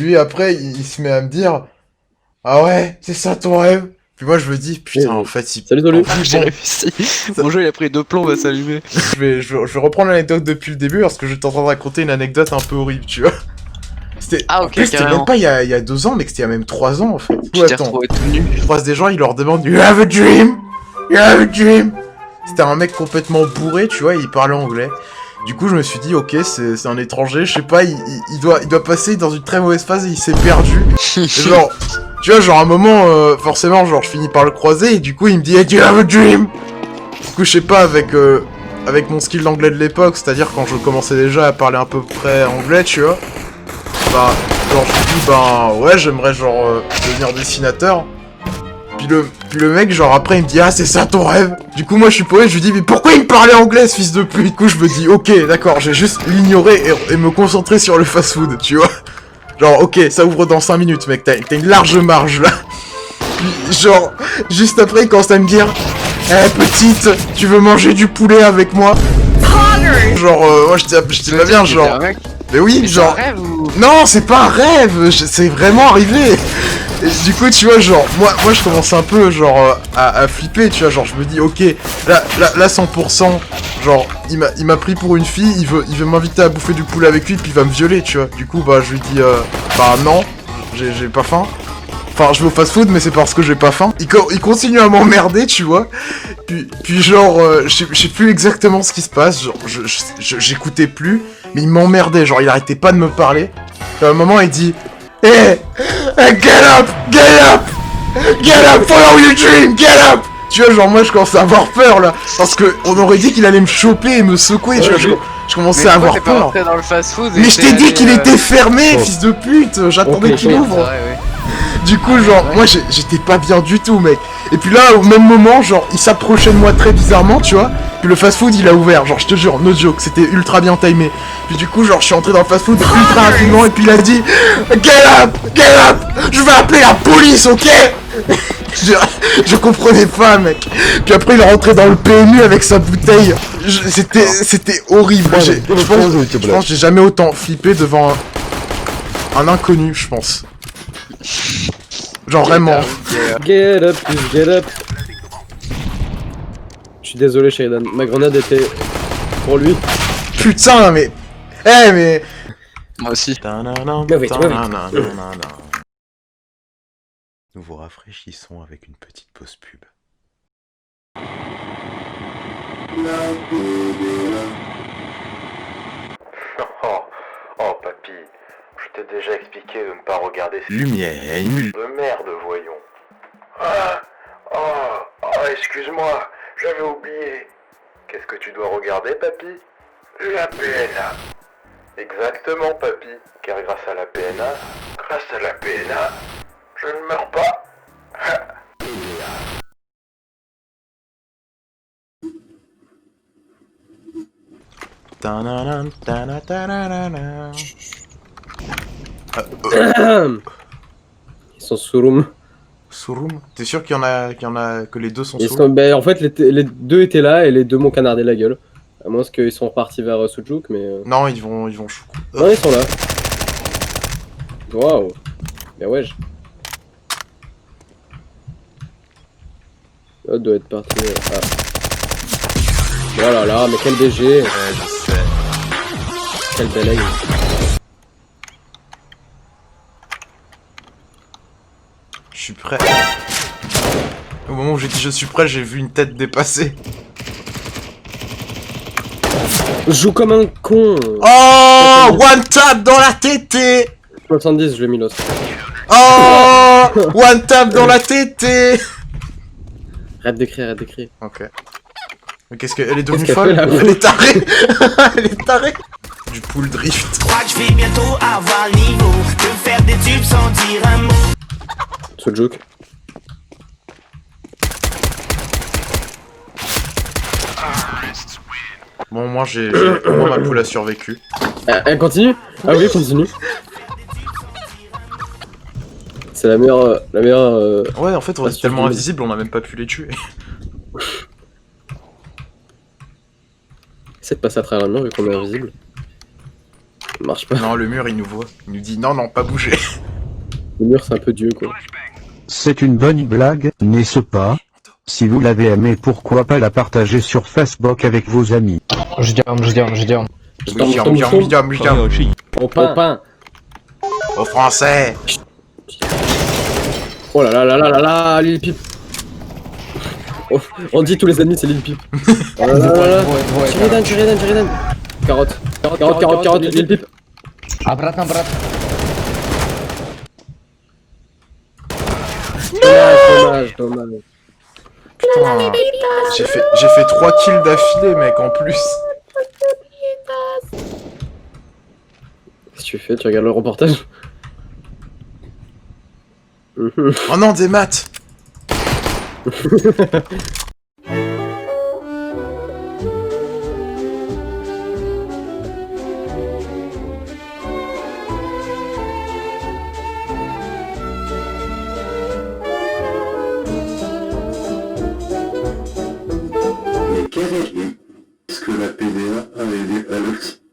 lui, après, il se met à me dire, ah ouais, c'est ça ton rêve? Puis moi, je me dis, putain, en fait, il... Salut, salut. en fait, J'ai bon, réussi. Mon jeu il a pris 2 plombs à s'allumer. je vais reprendre l'anecdote depuis le début parce que j'étais en train de raconter une anecdote un peu horrible, tu vois. C'était, Ah, en ok, plus, c'était carrément. même pas il y a 2 ans, mais que c'était il y a même 3 ans, en fait. Tu Ou t'es attends, retrouvé tout nu. je croise des gens, ils leur demandent, you have a dream? You have a dream? C'était un mec complètement bourré, tu vois, et il parlait anglais. Du coup, je me suis dit, ok, c'est un étranger, je sais pas, il doit passer dans une très mauvaise phase et il s'est perdu. Et genre, tu vois, genre, à un moment, forcément, genre, je finis par le croiser et du coup, il me dit, hey, do you have a dream? Du coup, je sais pas, avec mon skill d'anglais de l'époque, c'est-à-dire quand je commençais déjà à parler à peu près anglais, tu vois, bah, genre, je lui dis, ben, ouais, j'aimerais, genre, devenir dessinateur. Puis le mec, genre, après, il me dit, ah, c'est ça ton rêve? Du coup, moi, je suis poète, je lui dis, mais pourquoi il me parlait anglais, ce fils de pute? Du coup, je me dis, ok, d'accord, je vais juste l'ignorer et me concentrer sur le fast-food, tu vois? Genre, ok, ça ouvre dans 5 minutes, mec, t'as une large marge, là. Puis, genre, juste après, il commence à me dire, eh, petite, tu veux manger du poulet avec moi? Genre, moi, je dis pas bien, genre... Mais oui, Mais genre... c'est un rêve ou... Non, c'est pas un rêve, c'est vraiment arrivé. Et du coup, tu vois, genre, moi je commence un peu, genre, à flipper, tu vois, genre, je me dis, ok, là 100%, genre, il m'a pris pour une fille, il veut m'inviter à bouffer du poulet avec lui, puis il va me violer, tu vois. Du coup, bah, je lui dis, bah, non, j'ai pas faim. Enfin, je vais au fast-food, mais c'est parce que j'ai pas faim. Il continue à m'emmerder, tu vois. Puis genre, je sais plus exactement ce qui se passe, genre, j'écoutais plus, mais il m'emmerdait, genre, il arrêtait pas de me parler. Et à un moment, il dit, hey, get up, follow your dream, get up! Tu vois, genre, moi, je commençais à avoir peur, là, parce que on aurait dit qu'il allait me choper et me secouer, tu vois, je commençais à avoir peur. Dans le fast-food Mais je t'ai dit qu'il était fermé, fils de pute, j'attendais qu'il ouvre. Du coup, genre, moi, j'étais pas bien du tout, mec. Et puis là, au même moment, genre, il s'approchait de moi très bizarrement, tu vois. Puis le fast-food, il a ouvert. Genre, je te jure, no joke, c'était ultra bien timé. Puis du coup, genre, je suis entré dans le fast-food ultra rapidement. Et puis il a dit, get up, je vais appeler la police, ok? Je comprenais pas, mec. Puis après, il est rentré dans le PMU avec sa bouteille. C'était horrible. Je pense que j'ai jamais autant flippé devant un inconnu, je pense. Genre vraiment. Get up, please get up. Je suis désolé, Sheridan. Ma grenade était pour lui. Putain, mais... Eh, mais... Moi aussi. Nous vous rafraîchissons avec une petite pause pub. Oh, papy, je t'ai déjà expliqué de ne pas regarder ces lumière de merde, voyons. Excuse-moi, j'avais oublié. Qu'est-ce que tu dois regarder, papy? La PNA. Exactement, papy, car grâce à la PNA, je ne meurs pas. Ils sont sous room. Surum, t'es sûr qu'il y en a que les deux sont Ils sous? sont... en fait, les deux étaient là et les deux m'ont canardé la gueule. À moins qu'ils sont repartis vers Sujuk, mais... Non, ils vont chou. Non, ils sont là. Waouh. Mais ouais. L'autre doit être parti. Ah. Oh là là, mais quel BG. Ouais, je sais. Quel bel aim. Je suis prêt. Au moment où j'ai dit je suis prêt, j'ai vu une tête dépasser. Je joue comme un con. Oh, one tap dans la tétée. 70, je vais Milos. Oh, one tap dans la tétée. Arrête d'écrire. Ok. Mais qu'est-ce qu'elle est devenue Qu'est-ce folle? qu'elle fait, là? Elle est tarée. Elle est tarée. Du pool drift. Je vais bientôt avoir le niveau de faire des tubes sans dire un mot. Sujuk. Bon, moi ma poule a survécu. Elle continue? Ah oui, continue. C'est la meilleure... Ouais, en fait, on est tellement invisible, on a même pas pu les tuer. Essaie de passer à travers le mur vu qu'on est invisible. Ça marche pas. Non, le mur, il nous voit. Il nous dit non, pas bouger. Le mur, c'est un peu Dieu, quoi. C'est une bonne blague, n'est-ce pas? Si vous l'avez aimé, pourquoi pas la partager sur Facebook avec vos amis? Je dirais. Au pain. Au français. Oh là là là là là là, Lil Peep. Oh, on dit tous les ennemis, c'est Lil Peep. Oh là là là là. Shuridan. Carotte, Lil Peep. Обратно. Dommage. Putain. J'ai fait 3 kills d'affilée, mec, en plus. Qu'est-ce que tu fais? Tu regardes le reportage? Oh non, des maths. Mais quel est ce que la PDA a aidé Alex?